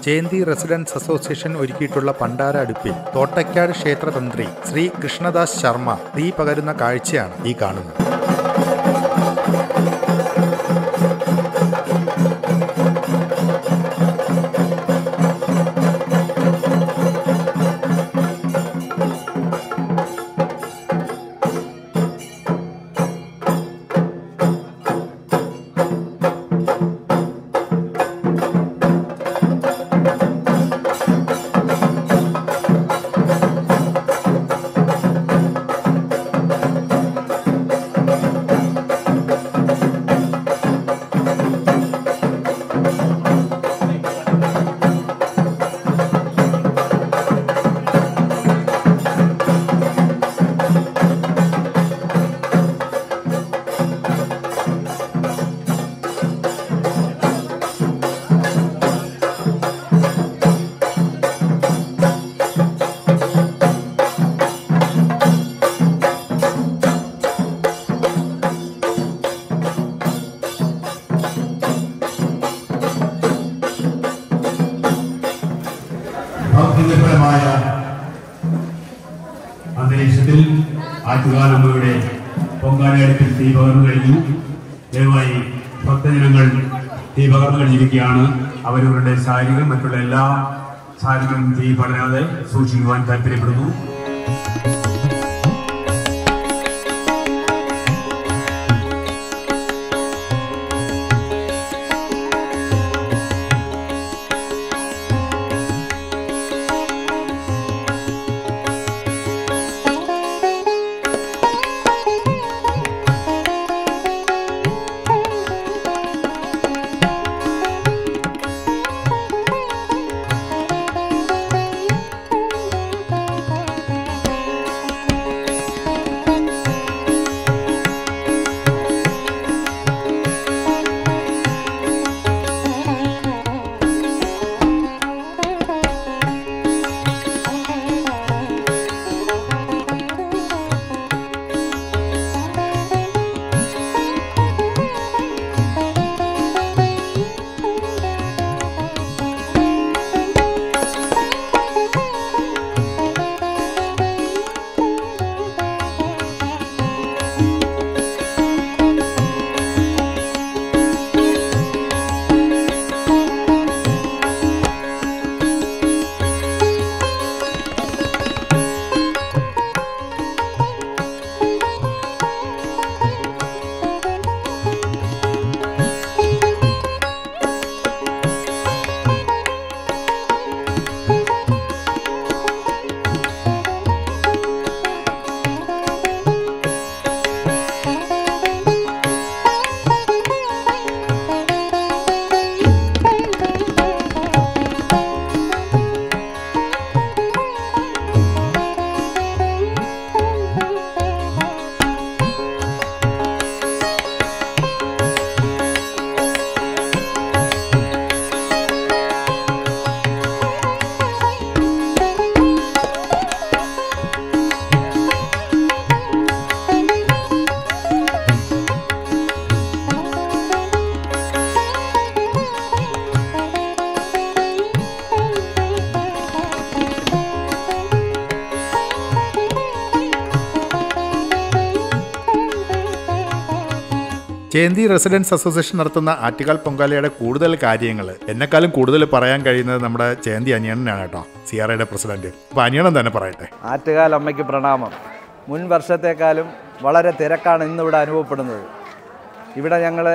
Jayanti residence association ഒരുക്കിയിട്ടുള്ള പണ്ടാര അടുപ്പിൽ തോട്ടയ്ക്കാട് ക്ഷേത്രതന്ത്രി ശ്രീ കൃഷ്ണദാസ് ശർമ്മ തീ പകരുന്ന കാഴ്ചയാണ് ഈ കാണുന്നത്. ഭക്തിപരമായ അന്തരീക്ഷത്തിൽ ആറ്റുകാലമ്മയുടെ പൊങ്കാലയടുപ്പിൽ തീ പകർന്നു കഴിഞ്ഞു. ദയവായി ഭക്തജനങ്ങൾ തീ പകർന്നു കഴിഞ്ഞിരിക്കുകയാണ്. അവരവരുടെ ശാരീരികം മറ്റുള്ള എല്ലാ ശാരീരികം തീ പടരാതെ സൂക്ഷിക്കുവാൻ താല്പര്യപ്പെടുന്നു. ചേന്തി റെസിഡൻസ് അസോസിയേഷൻ നടത്തുന്ന ആറ്റുകാൽ പൊങ്കാലയുടെ കൂടുതൽ കാര്യങ്ങൾ എന്നെക്കാളും കൂടുതൽ പറയാൻ കഴിയുന്നത് നമ്മുടെ ചേന്തി അനിയണ്ണനാണ് കേട്ടോ, സിആർഐയുടെ പ്രസിഡന്റ്. അപ്പോൾ അനിയണ്ണൻ തന്നെ പറയട്ടെ. ആറ്റുകാൽ അമ്മയ്ക്ക് പ്രണാമം. മുൻ വർഷത്തെക്കാളും വളരെ തിരക്കാണ് ഇന്നിവിടെ അനുഭവപ്പെടുന്നത്. ഇവിടെ ഞങ്ങൾ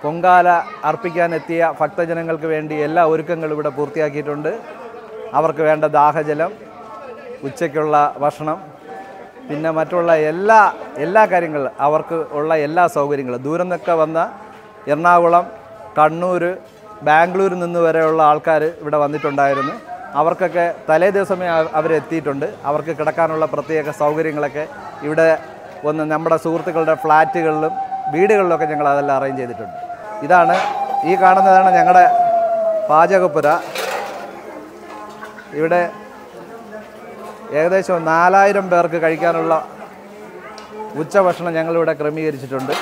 പൊങ്കാല അർപ്പിക്കാനെത്തിയ ഭക്തജനങ്ങൾക്ക് വേണ്ടി എല്ലാ ഒരുക്കങ്ങളും ഇവിടെ പൂർത്തിയാക്കിയിട്ടുണ്ട്. അവർക്ക് വേണ്ട ദാഹജലം, ഉച്ചയ്ക്കുള്ള ഭക്ഷണം, പിന്നെ മറ്റുള്ള എല്ലാ കാര്യങ്ങളും, അവർക്ക് ഉള്ള എല്ലാ സൗകര്യങ്ങളും. ദൂരം നിന്നൊക്കെ വന്ന എറണാകുളം, കണ്ണൂർ, ബാംഗ്ലൂരിൽ നിന്ന് വരെയുള്ള ആൾക്കാർ ഇവിടെ വന്നിട്ടുണ്ടായിരുന്നു. അവർക്കൊക്കെ തലേ ദിവസമേ അവരെത്തിയിട്ടുണ്ട്. അവർക്ക് കിടക്കാനുള്ള പ്രത്യേക സൗകര്യങ്ങളൊക്കെ ഇവിടെ ഒന്ന് നമ്മുടെ സുഹൃത്തുക്കളുടെ ഫ്ലാറ്റുകളിലും വീടുകളിലൊക്കെ ഞങ്ങൾ അതെല്ലാം അറേഞ്ച് ചെയ്തിട്ടുണ്ട്. ഈ കാണുന്നതാണ് ഞങ്ങളുടെ പാചകപ്പുര. ഇവിടെ ഏകദേശം 4000 പേർക്ക് കഴിക്കാനുള്ള ഉച്ചഭക്ഷണം ഞങ്ങളിവിടെ ക്രമീകരിച്ചിട്ടുണ്ട്.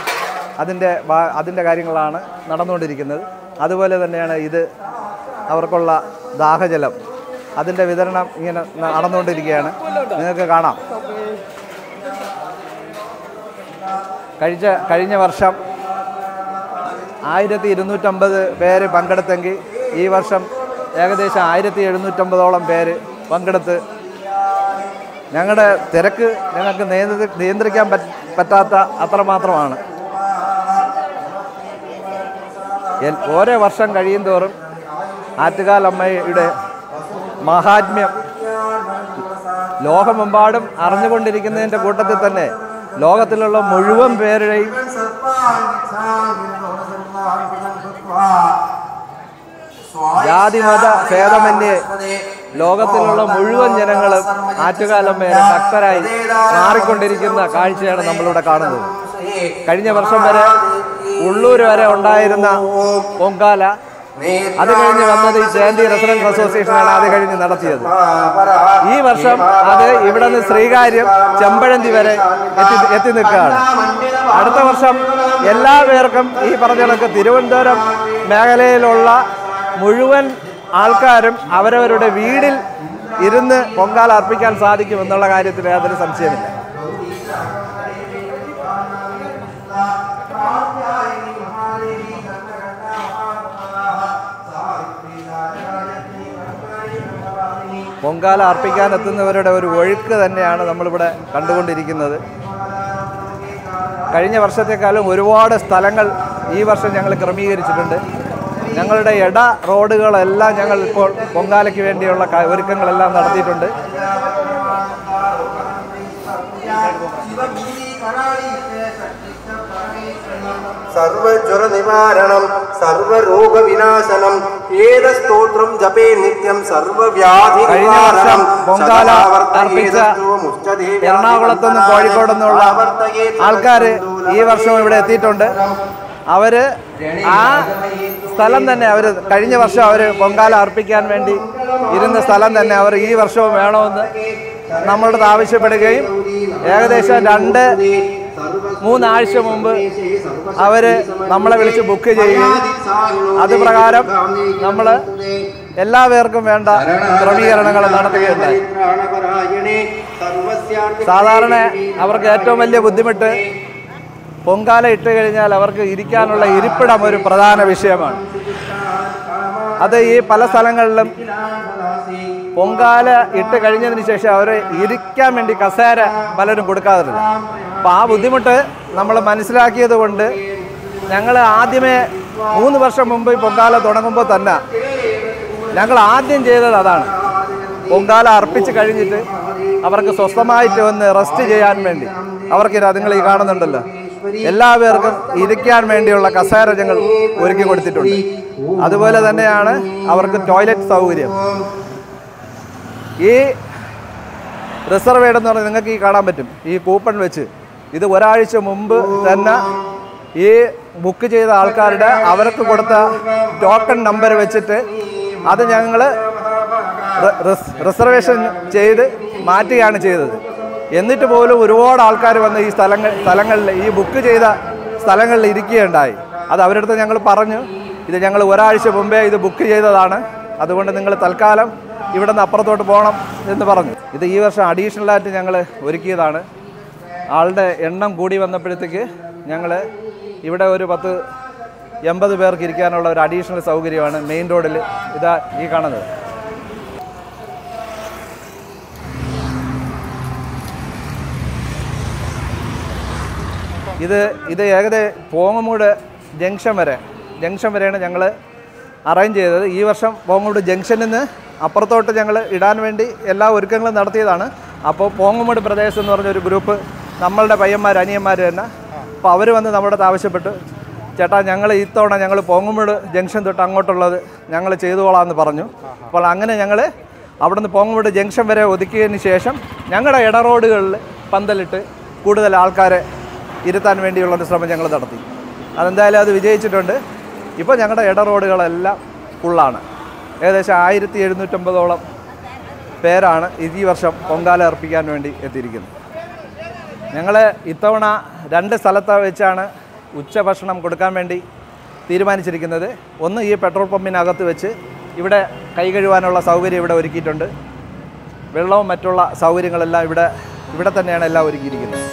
അതിൻ്റെ കാര്യങ്ങളാണ് നടന്നുകൊണ്ടിരിക്കുന്നത്. അതുപോലെ തന്നെയാണ് ഇത് അവർക്കുള്ള ദാഹജലം, അതിൻ്റെ വിതരണം ഇങ്ങനെ നടന്നുകൊണ്ടിരിക്കുകയാണ്. നിങ്ങൾക്ക് കാണാം. കഴിഞ്ഞ വർഷം 1250 പേര് പങ്കെടുത്തെങ്കിൽ ഈ വർഷം ഏകദേശം 1750ഓളം പേര് പങ്കെടുത്ത് ഞങ്ങളുടെ തിരക്ക് ഞങ്ങൾക്ക് നിയന്ത്രിക്കാൻ പറ്റാത്ത അത്രമാത്രമാണ്. ഓരോ വർഷം കഴിയും തോറും ആറ്റുകാൽ അമ്മയുടെ മഹാത്മ്യം ലോകമെമ്പാടും അറിഞ്ഞുകൊണ്ടിരിക്കുന്നതിൻ്റെ കൂട്ടത്തിൽ തന്നെ ലോകത്തിലുള്ള മുഴുവൻ പേരുടെയും ജാതിമത ഭേദമന്യേ ലോകത്തിലുള്ള മുഴുവൻ ജനങ്ങളും ആറ്റുകാലമ്മയുടെ ഭക്തരായി മാറിക്കൊണ്ടിരിക്കുന്ന കാഴ്ചയാണ് നമ്മളിവിടെ കാണുന്നത്. കഴിഞ്ഞ വർഷം വരെ ഉള്ളൂർ വരെ ഉണ്ടായിരുന്ന പൊങ്കാല, അത് കഴിഞ്ഞ് വന്നത് ഈ ചേന്തി റെസിഡൻസ് അസോസിയേഷനാണ് അത് കഴിഞ്ഞ് നടത്തിയത്. ഈ വർഷം അത് ഇവിടെ നിന്ന് ശ്രീകാര്യം, ചെമ്പഴന്തി വരെ എത്തി നിൽക്കുകയാണ്. അടുത്ത വർഷം എല്ലാ പേർക്കും ഈ പറഞ്ഞ കണക്ക് തിരുവനന്തപുരം മേഖലയിലുള്ള മുഴുവൻ ആൾക്കാരും അവരവരുടെ വീടിൽ ഇരുന്ന് പൊങ്കാല അർപ്പിക്കാൻ സാധിക്കും എന്നുള്ള കാര്യത്തിൽ യാതൊരു സംശയമില്ല. പൊങ്കാല അർപ്പിക്കാനെത്തുന്നവരുടെ ഒരു ഒഴുക്ക് തന്നെയാണ് നമ്മളിവിടെ കണ്ടുകൊണ്ടിരിക്കുന്നത്. കഴിഞ്ഞ വർഷത്തെക്കാളും ഒരുപാട് സ്ഥലങ്ങൾ ഈ വർഷം ഞങ്ങൾ ക്രമീകരിച്ചിട്ടുണ്ട്. ഞങ്ങളുടെ ഇട റോഡുകളെല്ലാം ഞങ്ങൾ ഇപ്പോൾ പൊങ്കാലയ്ക്ക് വേണ്ടിയുള്ള ഒരുക്കങ്ങളെല്ലാം നടത്തിയിട്ടുണ്ട്. സർവജ്വര നിവാരണം സർവരോഗ വിനാശനം ഏത സ്തോത്രം ജപേ നിത്യം സർവവ്യാധി നിവാരണം. പൊങ്കാല അർപ്പിച്ച എറണാകുളത്തുനിന്നും കോഴിക്കോടുനിന്നുള്ള ആൾക്കാർ ഈ വർഷവും ഇവിടെ എത്തിയിട്ടുണ്ട്. അവര് ആ സ്ഥലം തന്നെ കഴിഞ്ഞ വർഷം പൊങ്കാല അർപ്പിക്കാൻ വേണ്ടി ഇരുന്ന സ്ഥലം തന്നെ അവർ ഈ വർഷവും വേണമെന്ന് നമ്മളോട് ആവശ്യപ്പെടുകയും ഏകദേശം 2-3 ആഴ്ച മുമ്പ് നമ്മളെ വിളിച്ച് ബുക്ക് ചെയ്യുകയും അത് പ്രകാരം നമ്മൾ എല്ലാ പേർക്കും വേണ്ട ക്രമീകരണങ്ങൾ നടത്തുകയുണ്ടായി. സാധാരണ അവർക്ക് ഏറ്റവും വലിയ ബുദ്ധിമുട്ട് പൊങ്കാല ഇട്ട് കഴിഞ്ഞാൽ അവർക്ക് ഇരിക്കാനുള്ള ഇരിപ്പിടം ഒരു പ്രധാന വിഷയമാണ്. അത് ഈ പല സ്ഥലങ്ങളിലും പൊങ്കാല ഇട്ട് കഴിഞ്ഞതിന് ശേഷം അവർ ഇരിക്കാൻ വേണ്ടി കസേര പലരും കൊടുക്കാറില്ല. അപ്പോൾ ആ ബുദ്ധിമുട്ട് നമ്മൾ മനസ്സിലാക്കിയത് കൊണ്ട് ഞങ്ങൾ ആദ്യമേ 3 വർഷം മുമ്പ് ഈ പൊങ്കാല തുടങ്ങുമ്പോൾ തന്നെ ഞങ്ങൾ ആദ്യം ചെയ്തത് അതാണ്. പൊങ്കാല അർപ്പിച്ച് കഴിഞ്ഞിട്ട് അവർക്ക് സ്വസ്ഥമായിട്ട് ഒന്ന് റെസ്റ്റ് ചെയ്യാൻ വേണ്ടി നിങ്ങൾ ഈ കാണുന്നുണ്ടല്ലോ, എല്ലാവർക്കും ഇരിക്കാൻ വേണ്ടിയുള്ള കസേര ഞങ്ങൾ ഒരുക്കി കൊടുത്തിട്ടുണ്ട്. അതുപോലെ തന്നെയാണ് അവർക്ക് ടോയ്ലറ്റ് സൗകര്യം. ഈ റിസർവേഡ് എന്ന് പറഞ്ഞാൽ നിങ്ങൾക്ക് ഈ കാണാൻ പറ്റും, ഈ കൂപ്പൺ വെച്ച് ഇത് ഒരാഴ്ച മുമ്പ് തന്നെ ഈ ബുക്ക് ചെയ്ത ആൾക്കാരുടെ അവർക്ക് കൊടുത്ത ടോക്കൺ നമ്പർ വെച്ചിട്ട് അത് ഞങ്ങൾ റിസർവേഷൻ ചെയ്ത് മാറ്റുകയാണ് ചെയ്തത്. എന്നിട്ട് പോലും ഒരുപാട് ആൾക്കാർ വന്ന് ഈ സ്ഥലങ്ങളിൽ ഈ ബുക്ക് ചെയ്ത സ്ഥലങ്ങളിൽ ഇരിക്കുകയുണ്ടായി. അത് അവരുടെ അടുത്ത് ഞങ്ങൾ പറഞ്ഞു, ഇത് ഞങ്ങൾ ഒരാഴ്ച മുമ്പേ ഇത് ബുക്ക് ചെയ്തതാണ്, അതുകൊണ്ട് നിങ്ങൾ തൽക്കാലം ഇവിടെ നിന്ന് അപ്പുറത്തോട്ട് പോകണം എന്ന് പറഞ്ഞു. ഇത് ഈ വർഷം അഡീഷണലായിട്ട് ഞങ്ങൾ ഒരുക്കിയതാണ്. ആളുടെ എണ്ണം കൂടി വന്നപ്പോഴത്തേക്ക് ഞങ്ങൾ ഇവിടെ ഒരു 10-80 പേർക്ക് ഇരിക്കാനുള്ള ഒരു അഡീഷണൽ സൗകര്യമാണ് മെയിൻ റോഡിൽ ഇതാ ഈ കാണുന്നത്. ഇത് ഏകദേശം പോങ്ങമൂട് ജംഗ്ഷൻ വരെയാണ് ഞങ്ങൾ അറേഞ്ച് ചെയ്തത്. ഈ വർഷം പോങ്ങമൂട് ജംഗ്ഷനിൽ നിന്ന് അപ്പുറത്തോട്ട് ഞങ്ങൾ ഇടാൻ വേണ്ടി എല്ലാ ഒരുക്കങ്ങളും നടത്തിയതാണ്. അപ്പോൾ പോങ്ങമൂട് പ്രദേശം എന്ന് പറഞ്ഞൊരു ഗ്രൂപ്പ് നമ്മളുടെ പയ്യന്മാർ അനിയന്മാർ തന്നെ, അപ്പോൾ അവർ വന്ന് നമ്മുടെ ആവശ്യപ്പെട്ടു, ചേട്ടാ ഞങ്ങൾ ഇത്തവണ ഞങ്ങൾ പോങ്ങമൂട് ജംഗ്ഷൻ തൊട്ട് അങ്ങോട്ടുള്ളത് ഞങ്ങൾ ചെയ്തുകൊള്ളാമെന്ന് പറഞ്ഞു. അപ്പോൾ അങ്ങനെ ഞങ്ങൾ അവിടെ നിന്ന് പോങ്ങമൂട് ജംഗ്ഷൻ വരെ ഒതുക്കിയതിന് ശേഷം ഞങ്ങളുടെ ഇട റോഡുകളിൽ പന്തലിട്ട് കൂടുതൽ ആൾക്കാരെ ഇരുത്താൻ വേണ്ടിയുള്ളൊരു ശ്രമം ഞങ്ങൾ നടത്തി. അതെന്തായാലും അത് വിജയിച്ചിട്ടുണ്ട്. ഇപ്പോൾ ഞങ്ങളുടെ ഇട റോഡുകളെല്ലാം ഫുള്ളാണ്. ഏകദേശം 1750ഓളം പേരാണ് ഈ വർഷം പൊങ്കാല അർപ്പിക്കാൻ വേണ്ടി എത്തിയിരിക്കുന്നത്. ഞങ്ങൾ ഇത്തവണ 2 സ്ഥലത്ത് വെച്ചാണ് ഉച്ചഭക്ഷണം കൊടുക്കാൻ വേണ്ടി തീരുമാനിച്ചിരിക്കുന്നത്. ഒന്ന് ഈ പെട്രോൾ പമ്പിനകത്ത് വെച്ച് ഇവിടെ കൈ കഴുകാനുള്ള സൗകര്യം ഇവിടെ ഒരുക്കിയിട്ടുണ്ട്. വെള്ളവും മറ്റുള്ള സൗകര്യങ്ങളെല്ലാം ഇവിടെ തന്നെയാണ് എല്ലാം ഒരുക്കിയിരിക്കുന്നത്.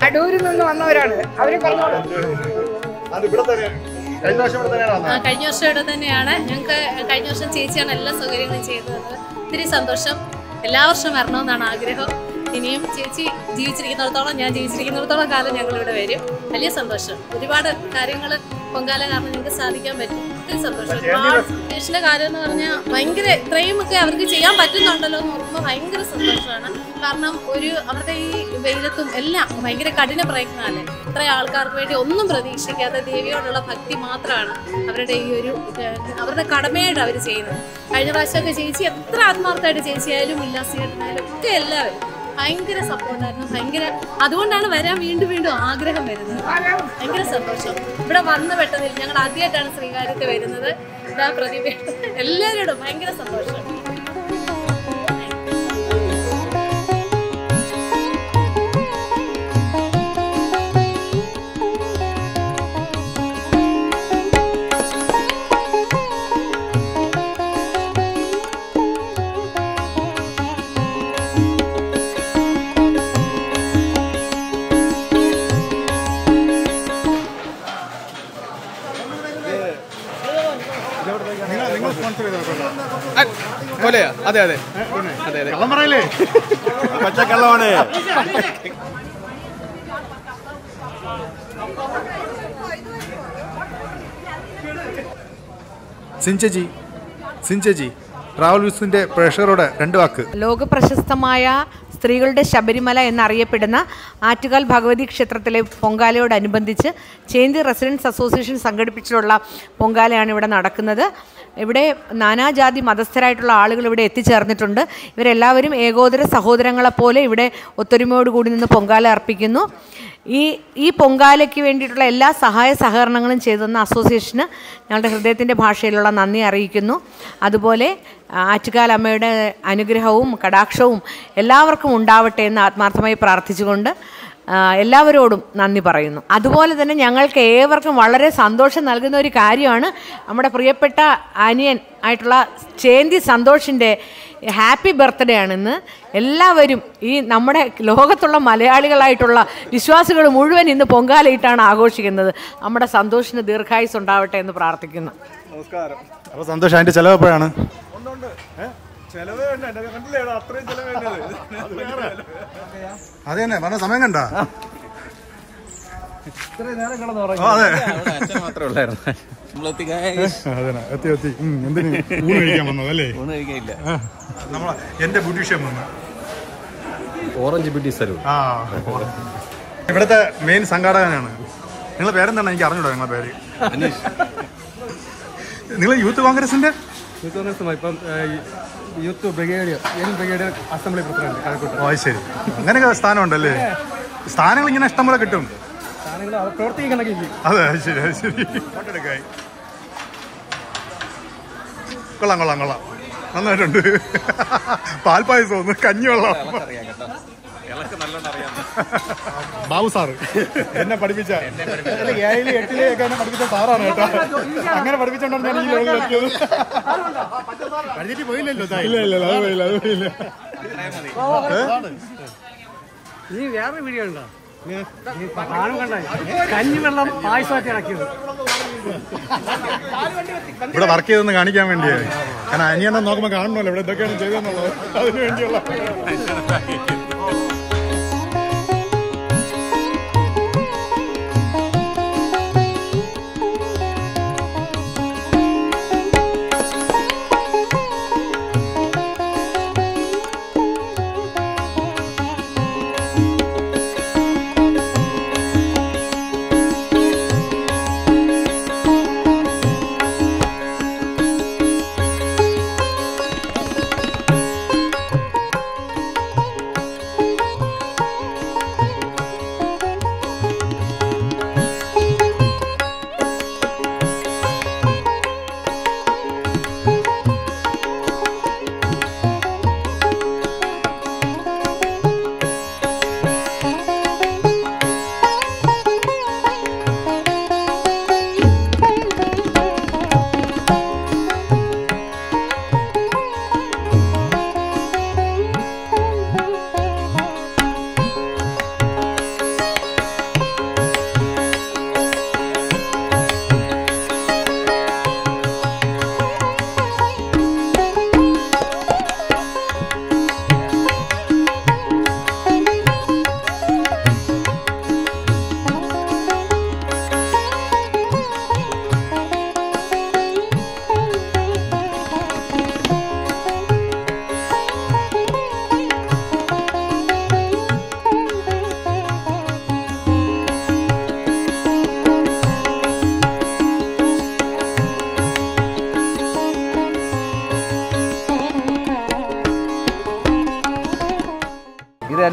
അടൂരിൽ നിന്ന് വന്നവരാണ് അവര് പറഞ്ഞോളൂ. കഴിഞ്ഞ വർഷം ഇവിടെ തന്നെയാണ്. ഞങ്ങൾക്ക് കഴിഞ്ഞ വർഷം ചേച്ചിയാണ് എല്ലാ സൗകര്യങ്ങളും ചെയ്തു തന്നത്. ഒത്തിരി സന്തോഷം. എല്ലാ വർഷവും വരണമെന്നാണ് ആഗ്രഹം. ഇനിയും ചേച്ചി ജീവിച്ചിരിക്കുന്നിടത്തോളം, ഞാൻ ജീവിച്ചിരിക്കുന്നിടത്തോളം കാലം ഞങ്ങളിവിടെ വരും. വലിയ സന്തോഷം. ഒരുപാട് കാര്യങ്ങൾ പൊങ്കാല കാരണം ഞങ്ങൾക്ക് സാധിക്കാൻ പറ്റും. ഒത്തിരി സന്തോഷം. ഫൗണ്ടേഷന്റെ കാര്യം എന്ന് പറഞ്ഞാൽ ഭയങ്കര ഇത്രയുമൊക്കെ അവർക്ക് ചെയ്യാൻ പറ്റുന്നുണ്ടല്ലോ എന്ന് ഓർക്കുമ്പോൾ ഭയങ്കര സന്തോഷമാണ്. കാരണം അവരുടെ ഈ വെയിലത്തും എല്ലാം ഭയങ്കര കഠിന പ്രയത്നമല്ലേ. ഇത്ര ആൾക്കാർക്ക് വേണ്ടി ഒന്നും പ്രതീക്ഷിക്കാതെ ദേവിയോടുള്ള ഭക്തി മാത്രമാണ് അവരുടെ അവരുടെ കടമയായിട്ട് അവർ ചെയ്യുന്നത്. കഴിഞ്ഞ പ്രാവശ്യമൊക്കെ ചേച്ചി എത്ര ആത്മാർത്ഥമായിട്ട് ചേച്ചിയായാലും ഉല്ലാസിയായിരുന്നാലും ഒക്കെ എല്ലാവരും ഭയങ്കര സപ്പോർട്ടായിരുന്നു. അതുകൊണ്ടാണ് വരാൻ വീണ്ടും ആഗ്രഹം വരുന്നത്. ഭയങ്കര സന്തോഷം. ഇവിടെ വന്നു പെട്ടതിൽ ഞങ്ങൾ ആദ്യമായിട്ടാണ് ശ്രീകാര്യത്തിൽ വരുന്നത്. പ്രതിഭ എല്ലാവരോടും ഭയങ്കര സന്തോഷം. അതെ അതെ കള്ളം പറയല്ലേ, പച്ചക്കള്ളമാണ്. സിൻചേച്ചി ട്രാവൽ വിസിന്റെ പ്രേക്ഷകരോട് 2 വാക്ക്. ലോക പ്രശസ്തമായ സ്ത്രീകളുടെ ശബരിമല എന്നറിയപ്പെടുന്ന ആറ്റുകാൽ ഭഗവതി ക്ഷേത്രത്തിലെ പൊങ്കാലയോടനുബന്ധിച്ച് ചേന്തി റെസിഡൻസ് അസോസിയേഷൻ സംഘടിപ്പിച്ചിട്ടുള്ള പൊങ്കാലയാണ് ഇവിടെ നടക്കുന്നത്. ഇവിടെ നാനാജാതി മതസ്ഥരായിട്ടുള്ള ആളുകൾ ഇവിടെ എത്തിച്ചേർന്നിട്ടുണ്ട്. ഇവരെല്ലാവരും ഏകോദര സഹോദരങ്ങളെപ്പോലെ ഇവിടെ ഒത്തൊരുമയോടുകൂടി നിന്ന് പൊങ്കാല അർപ്പിക്കുന്നു. ഈ പൊങ്കാലയ്ക്ക് വേണ്ടിയിട്ടുള്ള എല്ലാ സഹായ സഹകരണങ്ങളും ചെയ്തു തന്ന അസോസിയേഷന് ഞങ്ങളുടെ ഹൃദയത്തിൻ്റെ ഭാഷയിലുള്ള നന്ദി അറിയിക്കുന്നു. അതുപോലെ ആറ്റുകാൽ അമ്മയുടെ അനുഗ്രഹവും കടാക്ഷവും എല്ലാവർക്കും ഉണ്ടാവട്ടെ എന്ന് ആത്മാർത്ഥമായി പ്രാർത്ഥിച്ചുകൊണ്ട് എല്ലാവരോടും നന്ദി പറയുന്നു. അതുപോലെ തന്നെ ഞങ്ങൾക്ക് ഏവർക്കും വളരെ സന്തോഷം നൽകുന്ന ഒരു കാര്യമാണ് നമ്മുടെ പ്രിയപ്പെട്ട അനിയൻ ആയിട്ടുള്ള ചേന്തി സന്തോഷിൻ്റെ ഹാപ്പി ബർത്ത്ഡേ ആണെന്ന്. എല്ലാവരും ഈ നമ്മുടെ ലോകത്തുള്ള മലയാളികളായിട്ടുള്ള വിശ്വാസികൾ മുഴുവൻ ഇന്ന് പൊങ്കാലയിട്ടാണ് ആഘോഷിക്കുന്നത്. നമ്മുടെ സന്തോഷിന് ദീർഘായുസ് ഉണ്ടാവട്ടെ എന്ന് പ്രാർത്ഥിക്കുന്നു. നമസ്കാരം. അപ്പോൾ സന്തോഷം. അതിൻ്റെ ചിലവ് എപ്പോഴാണ്? അത് തന്നെ പറഞ്ഞ സമയം കണ്ട എന്തിന് ഊണ് കഴിക്കാൻ വന്നതല്ലേ? നമ്മളെ എന്റെ ബ്യൂട്ടീഷ്യൻ വന്നു, ഓറഞ്ച് ബ്യൂട്ടി സലൂൺ. ഇവിടുത്തെ മെയിൻ സംഘാടകനാണ്. നിങ്ങളെ പേരെന്താണ്? എനിക്ക് അറിഞ്ഞൂടാ നിങ്ങളെ പേര്. നിങ്ങൾ യൂത്ത് കോൺഗ്രസിന്റെ ഇപ്പം യൂത്ത് ബ്രിഗേഡ് അസംബ്ലി പ്രസിഡന്റ് കാലക്കൂട്ടം. ഓ ശരി, അങ്ങനെയൊക്കെ സ്ഥാനമുണ്ടല്ലേ? സ്ഥാനങ്ങൾ ഇങ്ങനെ ഇഷ്ടം പോലെ കിട്ടും. അതെ ശരി ശരി. ഫോട്ടെടുക്കായി കൊള്ളാം നന്നായിട്ടുണ്ട്. പാൽപ്പായസം ഒന്ന്, കഞ്ഞിവെള്ളം. ബാബു സാറ് എന്നെ പഠിപ്പിച്ച 7, 8 എന്നെ പഠിപ്പിച്ച സാറാണ് കേട്ടോ. അങ്ങനെ പഠിപ്പിച്ചോണ്ടാണ് ഞാൻ ഈ ലെവലിൽ എത്തിയത്. പഠിച്ചിട്ട് പോയില്ലല്ലോ. ഇല്ല അത് പോയില്ല. നീ വേറെ വീഡിയോ ഉണ്ടോ? കഞ്ഞിവെള്ളം പായസമാക്കി ഇറക്കിയത് ഇവിടെ വർക്ക് ചെയ്തെന്ന് കാണിക്കാൻ വേണ്ടിയാണ്. കാരണം അനിയണ്ണം നോക്കുമ്പോൾ കാണണമല്ലോ ഇവിടെ എന്തൊക്കെയാണ് ചെയ്തതെന്നുള്ളത്. അതിനു വേണ്ടിയുള്ള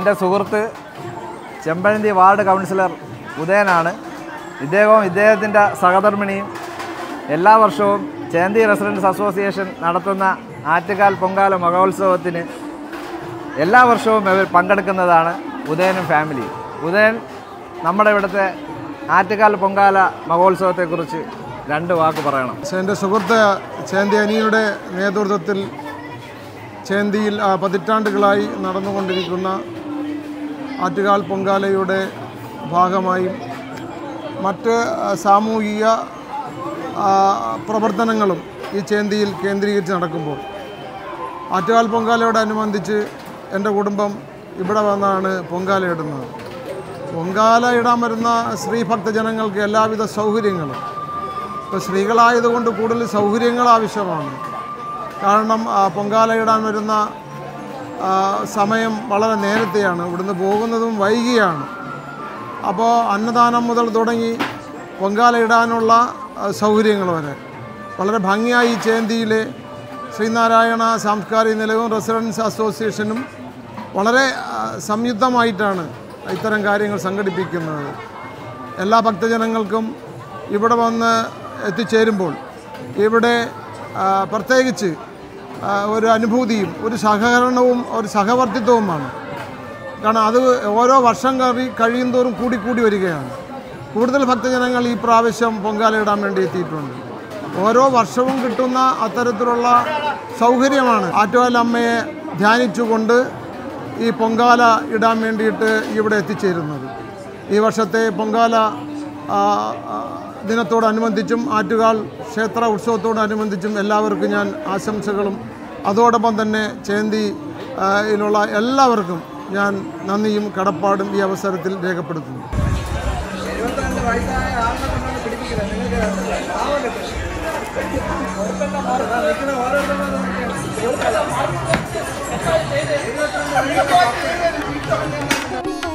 എൻ്റെ സുഹൃത്ത് ചെമ്പഴന്തി വാർഡ് കൗൺസിലർ ഉദയനാണ്. ഇദ്ദേഹത്തിൻ്റെ സഹധർമ്മിണിയും എല്ലാ വർഷവും ചേന്തി റെസിഡൻസ് അസോസിയേഷൻ നടത്തുന്ന ആറ്റുകാൽ പൊങ്കാല മഹോത്സവത്തിന് എല്ലാ വർഷവും ഇവർ പങ്കെടുക്കുന്നതാണ് ഉദയനും ഫാമിലിയും. ഉദയൻ നമ്മുടെ ഇവിടുത്തെ ആറ്റുകാൽ പൊങ്കാല മഹോത്സവത്തെക്കുറിച്ച് 2 വാക്ക് പറയണം. എൻ്റെ സുഹൃത്ത് ചേന്തി അനിയുടെ നേതൃത്വത്തിൽ ചേന്തിയിൽ പതിറ്റാണ്ടുകളായി നടന്നുകൊണ്ടിരിക്കുന്ന ആറ്റുകാൽ പൊങ്കാലയുടെ ഭാഗമായും മറ്റ് സാമൂഹിക പ്രവർത്തനങ്ങളും ഈ ചേന്തിയിൽ കേന്ദ്രീകരിച്ച് നടക്കുമ്പോൾ ആറ്റുകാൽ പൊങ്കാലയോടനുബന്ധിച്ച് എൻ്റെ കുടുംബം ഇവിടെ വന്നാണ് പൊങ്കാല ഇടുന്നത്. പൊങ്കാല ഇടാൻ വരുന്ന സ്ത്രീ ഭക്തജനങ്ങൾക്ക് എല്ലാവിധ സൗകര്യങ്ങളും, ഇപ്പോൾ സ്ത്രീകളായതുകൊണ്ട് കൂടുതൽ സൗകര്യങ്ങൾ ആവശ്യമാണ്. കാരണം പൊങ്കാല ഇടാൻ വരുന്ന സമയം വളരെ നേരത്തെയാണ്, ഇവിടുന്ന് പോകുന്നതും വൈകിയാണ്. അപ്പോൾ അന്നദാനം മുതൽ തുടങ്ങി പൊങ്കാല ഇടാനുള്ള സൗകര്യങ്ങൾ വരെ വളരെ ഭംഗിയായി ചേന്തിയിലെ ശ്രീനാരായണ സാംസ്കാരിക നിലയവും റെസിഡൻസ് അസോസിയേഷനും വളരെ സംയുക്തമായിട്ടാണ് ഇത്തരം കാര്യങ്ങൾ സംഘടിപ്പിക്കുന്നത്. എല്ലാ ഭക്തജനങ്ങൾക്കും ഇവിടെ വന്ന് എത്തിച്ചേരുമ്പോൾ ഇവിടെ പ്രത്യേകിച്ച് ഒരു അനുഭൂതിയും ഒരു സഹകരണവും ഒരു സഹവർത്തിത്വവുമാണ്. കാരണം അത് ഓരോ വർഷം കഴിയും തോറും കൂടിക്കൂടി വരികയാണ്. കൂടുതൽ ഭക്തജനങ്ങൾ ഈ പ്രാവശ്യം പൊങ്കാല ഇടാൻ വേണ്ടി എത്തിയിട്ടുണ്ട്. ഓരോ വർഷവും കിട്ടുന്ന അത്തരത്തിലുള്ള സൗകര്യമാണ് ആറ്റുകാൽ അമ്മയെ ധ്യാനിച്ചുകൊണ്ട് ഈ പൊങ്കാല ഇടാൻ വേണ്ടിയിട്ട് ഇവിടെ എത്തിച്ചേരുന്നത്. ഈ വർഷത്തെ പൊങ്കാല ദിനത്തോടനുബന്ധിച്ചും ആറ്റുകാൽ ക്ഷേത്ര ഉത്സവത്തോടനുബന്ധിച്ചും എല്ലാവർക്കും ഞാൻ ആശംസകളും അതോടൊപ്പം തന്നെ ചേന്തിയിലുള്ള എല്ലാവർക്കും ഞാൻ നന്ദിയും കടപ്പാടും ഈ അവസരത്തിൽ രേഖപ്പെടുത്തുന്നു. Thank you.